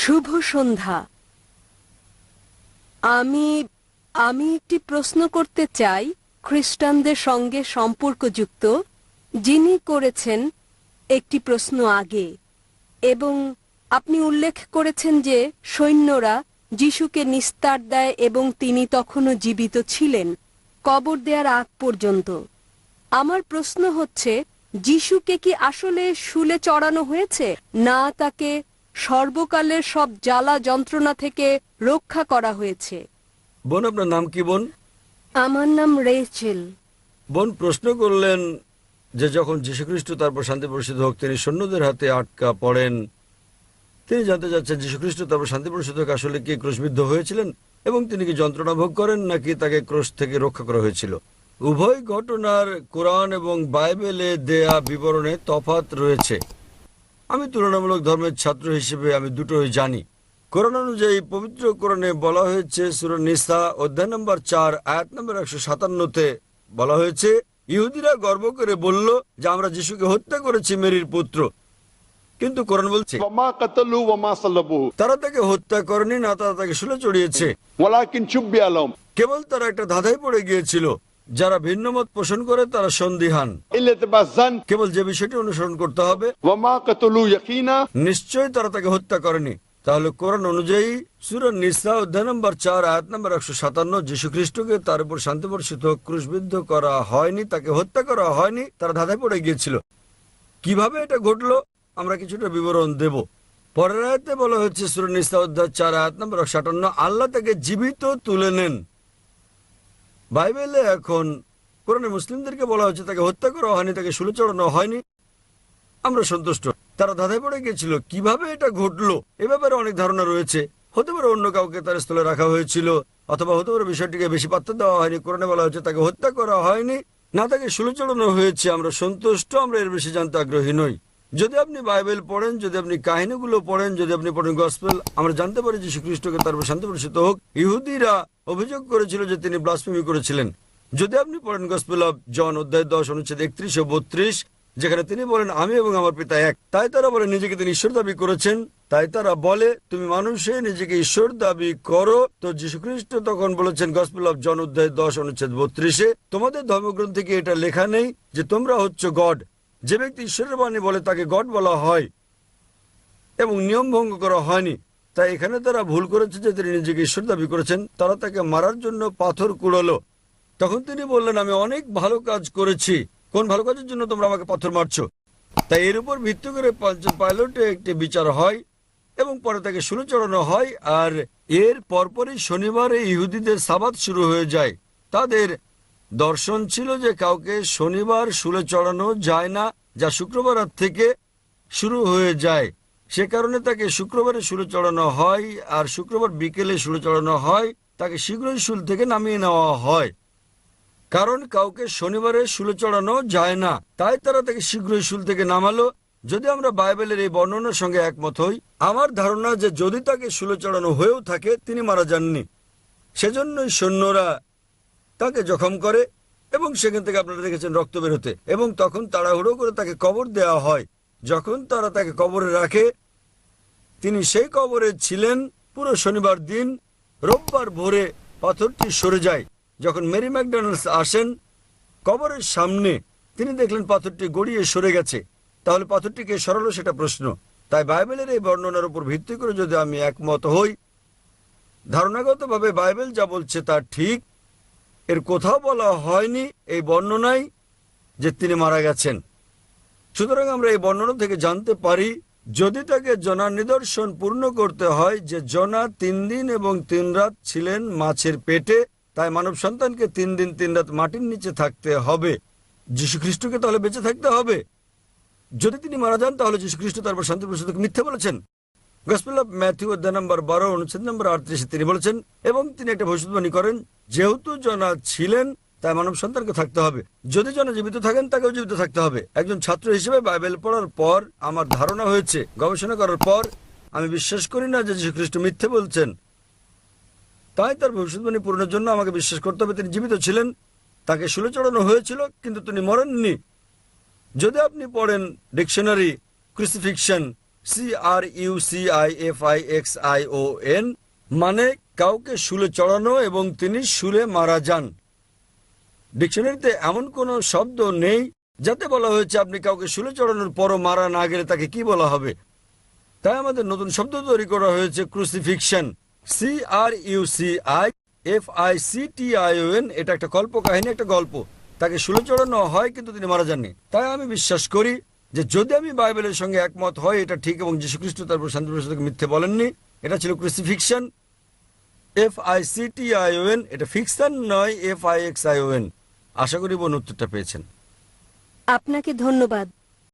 শুভ সন্ধ্যা। আমি আমি একটি প্রশ্ন করতে চাই খ্রিস্টানদের সঙ্গে সম্পর্কযুক্ত, যিনি করেছেন একটি প্রশ্ন আগে, এবং আপনি উল্লেখ করেছেন যে সৈন্যরা যিশুকে নিস্তার দেয় এবং তিনি তখনও জীবিত ছিলেন কবর দেওয়ার আগ পর্যন্ত। আমার প্রশ্ন হচ্ছে, যিশুকে কি আসলে শুলে চড়ানো হয়েছে, না তাকে সর্বকালের সব জ্বালা যন্ত্রণা থেকে রক্ষা করা হয়েছে? বোন, আপনার নাম কি বোন? আমার নাম রেচেল। বোন প্রশ্ন করলেন যে যখন যীশুখ্রিস্ট, তারপর শান্তি প্রসিদ্ধ হোক, তিনি সৈন্যদের হাতে আটকা পড়েন, তিনি জানতে চাচ্ছেন যীশুখ্রিস্ট তারপর শান্তি প্রসিদ্ধ হোক আসলে কি ক্রুশবিদ্ধ হয়েছিলেন এবং তিনি কি যন্ত্রণা ভোগ করেন নাকি তাকে ক্রুশ থেকে রক্ষা করা হয়েছিল। উভয় ঘটনার কোরআন এবং বাইবেলে দেয়া বিবরণে তফাৎ রয়েছে। আমি তুলনামূলক ধর্মের ছাত্র হিসেবে আমি দুটোই জানি। কোরআন অনুযায়ী পবিত্র কোরআনে বলা হয়েছে, সূরা নিসা অধ্যায় নম্বর 4 আয়াত নম্বর 157-তে বলা হয়েছে, ইহুদিরা গর্ব করে বলল যে আমরা যিশুকে হত্যা করেছি, মেরির পুত্র। কিন্তু কোরআন বলছে তারা তাকে হত্যা করেনি, না তারা তাকে শুলে চড়িয়েছে, কেবল তারা একটা ধাঁধায় পড়ে গিয়েছিল। যারা ভিন্ন মত পোষণ করে তারা সন্দিহান, কেবল যে বিষয়টি অনুসরণ করতে হবে, নিশ্চয়ই তারা তাকে হত্যা করেনি। তাহলে কোরআন অনুযায়ী সূরা নিসা অধ্যায় নম্বর 4 আয়াত নম্বর 157, যীশু খ্রিস্টকে তার উপর শান্তি বর্ষিত হোক ক্রুশবিদ্ধ করা হয়নি, তাকে হত্যা করা হয়নি, তারা ধাঁধায় পড়ে গিয়েছিল। কিভাবে এটা ঘটলো আমরা কিছুটা বিবরণ দেব। পরের আয়াতে বলা হয়েছে, সূরা নিসা অধ্যায় 4 আয়াত নম্বর 58, আল্লাহ তাকে জীবিত তুলে নেন। বাইবেলে এখন কোরআনে মুসলিমদেরকে বলা হচ্ছে তাকে হত্যা করা হয়নি, তাকে শুলে চড়ানো হয়নি, আমরা সন্তুষ্ট। তারা ধাঁধায় পড়ে গিয়েছিল কিভাবে এটা ঘটলো। এ ব্যাপারে অনেক ধারণা রয়েছে। হতে পারে অন্য কাউকে তার স্থলে রাখা হয়েছিল, অথবা হতে পারে বিষয়টিকে বেশি পাত্র দেওয়া হয়নি। কোরআনে বলা হচ্ছে তাকে হত্যা করা হয়নি, না তাকে শুলে চড়ানো হয়েছে। আমরা সন্তুষ্ট, আমরা এর বেশি জানতে আগ্রহী নই। যদি আপনি বাইবেল পড়েন, যদি আপনি কাহিনীগুলো পড়েন, যদি আপনি পড়েন গসপেল, আমরা জানতে পারি যে যীশুখ্রিস্টকে তার উপর শান্তি বর্ষিত হোক ইহুদিরা অভিযোগ করেছিল যে তিনি ব্লাসফেমি করেছিলেন। যদি আপনি পড়েন গসপেল অফ জন অধ্যায় 10 অনুচ্ছেদ 31 ও 32, যেখানে তিনি বলেন আমি এবং আমার পিতা এক, তাই তারা বলে নিজেকে তিনি ঈশ্বর দাবি করেছেন। তাই তারা বলে তুমি মানুষে নিজেকে ঈশ্বর দাবি করো। তো যীশুখ্রিস্ট তখন বলেছেন গসপেল অফ জন অধ্যায় 10 অনুচ্ছেদ 32, তোমাদের ধর্মগ্রন্থে কি এটা লেখা নেই যে তোমরা হচ্ছে গড? যে ব্যক্তি ঈশ্বরের বাণী বলে তাকে গড বলা হয় এবং নিয়ম ভঙ্গ করা হয়নি। তাই এখানে তারা ভুল করেছে যে তিনি নিজেকে ঈশ্বর দাবি করেছেন। তারা তাকে মারার জন্য পাথর কুড়ালো। তখন তিনি বললেন আমি অনেক ভালো কাজ করেছি, কোন ভালো কাজের জন্য তোমরা আমাকে পাথর মারছো? তাই এর উপর ভিত্তি করে পাইলটে একটি বিচার হয় এবং পরে তাকে শুলে চড়ানো হয়। আর এর পরপরই শনিবারে ইহুদিদের সাবাত শুরু হয়ে যায়। তাদের দর্শন ছিল যে কাউকে শনিবার শুলে চড়ানো যায় না, যা শুক্রবার রাত থেকে শুরু হয়ে যায়। সে কারণে তাকে শুক্রবারে শুলে চড়ানো হয়, আর শুক্রবার বিকেলে শুলে চড়ানো হয়। তাকে শীঘ্রই শুল থেকে নামিয়ে নেওয়া হয়, কারণ কাউকে শনিবারে শুলে চড়ানো যায় না। তাই তারা তাকে শীঘ্রই শুল থেকে নামালো। যদি আমরা বাইবেলের এই বর্ণনার সঙ্গে একমত হই, আমার ধারণা যে যদি তাকে শুলে চড়ানো হয়েও থাকে তিনি মারা যাননি। সেজন্যই সৈন্যরা তাকে জখম করে এবং সেখান থেকে আপনারা দেখেছেন রক্ত বের হতে, এবং তখন তাড়াহুড়ো করে তাকে কবর দেওয়া হয়। যখন তারা তাকে কবরে রাখে, তিনি সেই কবরে ছিলেন পুরো শনিবার দিন। রোববার ভোরে পাথরটি সরে যায়। যখন মেরি ম্যাকডোনাল্ডস আসেন কবরের সামনে, তিনি দেখলেন পাথরটি গড়িয়ে সরে গেছে। তাহলে পাথরটিকে সরালো, সেটা প্রশ্ন। তাই বাইবেলের এই বর্ণনার উপর ভিত্তি করে যদি আমি একমত হই, ধারণাগতভাবে বাইবেল যা বলছে তা ঠিক। এর কোথাও বলা হয়নি এই বর্ণনায় যে তিনি মারা গেছেন। সুতরাং আমরা এই বর্ণনা থেকে জানতে পারি, যদি তাকে জনার নিদর্শন পূর্ণ করতে হয় যে জনা 3 দিন এবং 3 রাত ছিলেন মাছের পেটে, তাই মানব সন্তানকে 3 দিন 3 রাত মাটির নিচে থাকতে হবে। যীশুখ্রিস্টকে তাহলে বেঁচে থাকতে হবে। যদি তিনি মারা যান তাহলে যীশুখ্রিস্ট তারপর শান্তি প্রসূতকে মিথ্যা বলেছেন। গসপেল অফ ম্যাথিউ অধ্যায় নম্বর 12 অনুচ্ছেদ নম্বর 38 তিনি বলেছেন, এবং তিনি একটা ভবিষ্যদ্বাণী করেন, যেহেতু জনা ছিলেন তাই মানব সন্তানকে থাকতে হবে। যদি জনা জীবিত থাকেন তাকেও জীবিত থাকতে হবে। একজন ছাত্র হিসেবে বাইবেল পড়ার পর আমার ধারণা হয়েছে, গবেষণা করার পর আমি বিশ্বাস করি না যে যীশুখ্রিস্ট মিথ্যে বলছেন। তাই তার ভবিষ্যদ্বাণী পূরণের জন্য আমাকে বিশ্বাস করতে হবে তিনি জীবিত ছিলেন, তাকে শুলে চড়ানো হয়েছিল, কিন্তু তিনি মরেননি। যদি আপনি পড়েন ডিকশনারি ক্রুসিফিকশন, CRUCIFIXION, মানে কাউকে শুলে চড়ানো এবং তিনি শুলে মারা যান। ডিকশনারিতে এমন কোনো শব্দ নেই যাতে বলা হয়েছে আপনি কাউকে শুলে চড়ানোর পরও মারা না গেলে তাকে কি বলা হবে। তাই আমাদের নতুন শব্দ তৈরি করা হয়েছে ক্রুসিফিকশন, CRUCIFICTION। এটা একটা কল্পকাহিনী, একটা গল্প। তাকে শুলে চড়ানো হয় কিন্তু তিনি মারা যাননি। তাই আমি বিশ্বাস করি যে যদি আমি বাইবেলের সঙ্গে একমত হয় এটা ঠিক এবং যীশুখ্রিস্ট তারপর শান্তি প্রসাদকে মিথ্যে বলেননি, এটা ছিল ক্রুসিফিকশন, FICTION। এটা ফিকশন নয়, FIXION। আশা করি বোন উত্তরটা পেয়েছেন। আপনাকে ধন্যবাদ।